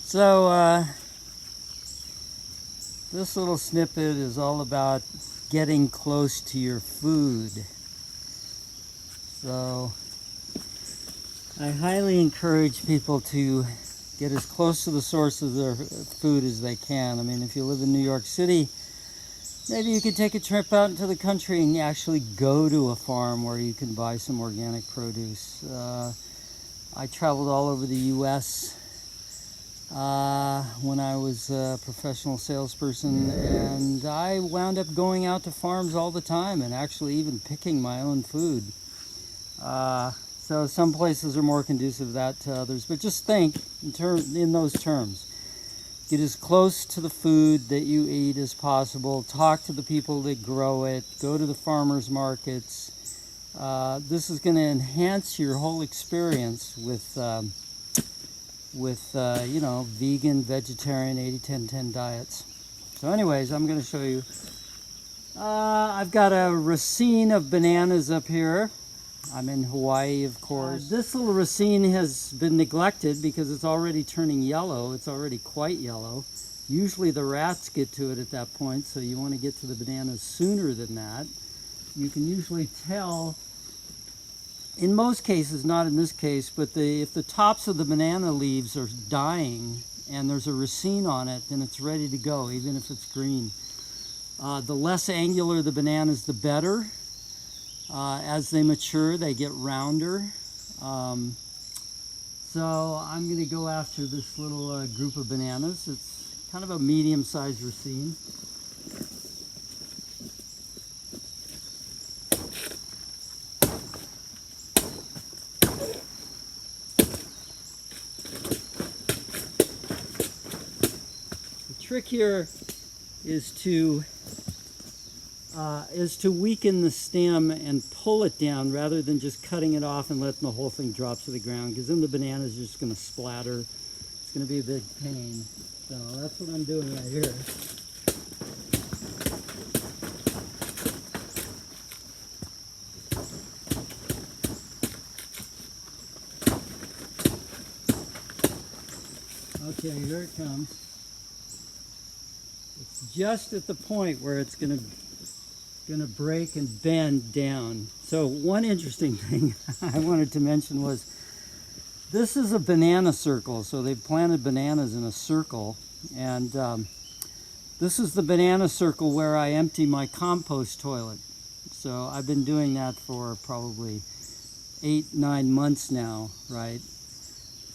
So this little snippet is all about getting close to your food. So I highly encourage people to get as close to the source of their food as they can. I mean, if you live in New York City, maybe you could take a trip out into the country and actually go to a farm where you can buy some organic produce. I traveled all over the U.S. When I was a professional salesperson, and I wound up going out to farms all the time and actually even picking my own food. So some places are more conducive to that to others, but just think in those terms. Get as close to the food that you eat as possible. Talk to the people that grow it. Go to the farmers markets. This is going to enhance your whole experience with you know, vegan, vegetarian, 80-10-10 diets. So anyways, I'm going to show you. I've got a racine of bananas up here. I'm in Hawaii, of course. This little racine has been neglected because it's already turning yellow. It's already quite yellow. Usually the rats get to it at that point, so you want to get to the bananas sooner than that. You can usually tell, in most cases, not in this case, but if the tops of the banana leaves are dying and there's a racine on it, then it's ready to go, even if it's green. The less angular the bananas, the better. As they mature, they get rounder. So I'm going to go after this little group of bananas. It's kind of a medium-sized racine. The trick here is to weaken the stem and pull it down rather than just cutting it off and letting the whole thing drop to the ground, because then the banana's just going to splatter. It's going to be a big pain. So that's what I'm doing right here. Okay, here it comes. It's just at the point where it's going to break and bend down. So one interesting thing I wanted to mention was this is a banana circle. So they've planted bananas in a circle, and this is the banana circle where I empty my compost toilet. So I've been doing that for probably 8-9 months now, right?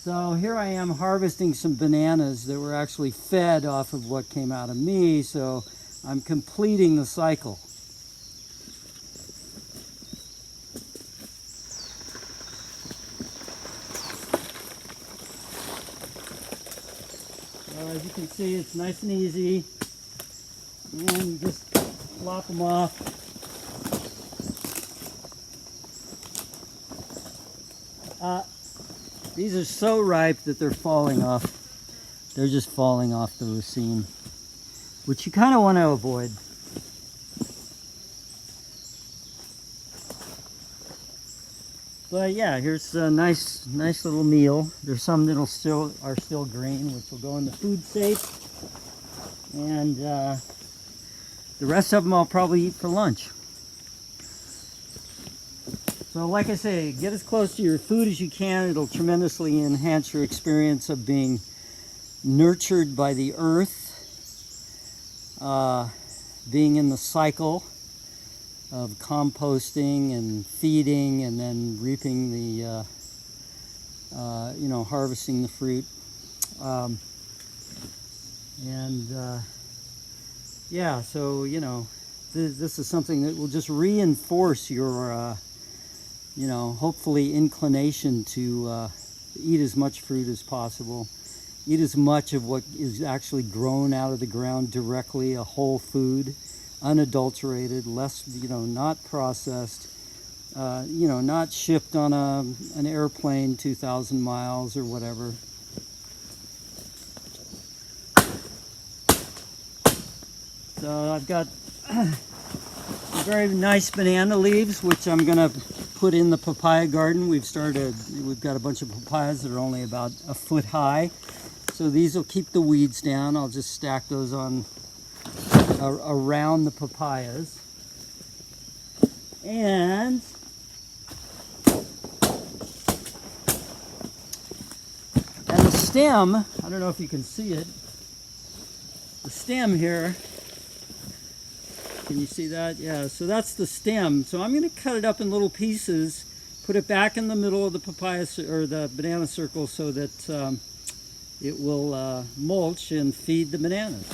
So here I am harvesting some bananas that were actually fed off of what came out of me, so I'm completing the cycle. As you can see, it's nice and easy, and just flop them off. These are so ripe that they're falling off. They're just falling off the racine, which you kind of want to avoid. But yeah, here's a nice little meal. There's some that are still green, which will go in the food safe, and the rest of them I'll probably eat for lunch. So like I say, get as close to your food as you can. It'll tremendously enhance your experience of being nurtured by the earth, being in the cycle of composting and feeding, and then reaping the, you know, harvesting the fruit. Yeah, so, you know, this is something that will just reinforce your, you know, hopefully inclination to eat as much fruit as possible. Eat as much of what is actually grown out of the ground directly, a whole food, unadulterated, less, you know, not processed, you know, not shipped on an airplane 2,000 miles or whatever. So I've got very nice banana leaves, which I'm going to put in the papaya garden. We've got a bunch of papayas that are only about a foot high. So these will keep the weeds down. I'll just stack those on around the papayas. And the stem, I don't know if you can see it, the stem here, can you see that? Yeah, so that's the stem. So I'm going to cut it up in little pieces, put it back in the middle of the papaya or the banana circle so that it will mulch and feed the bananas.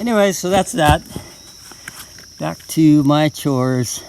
Anyway, so that's that. Back to my chores.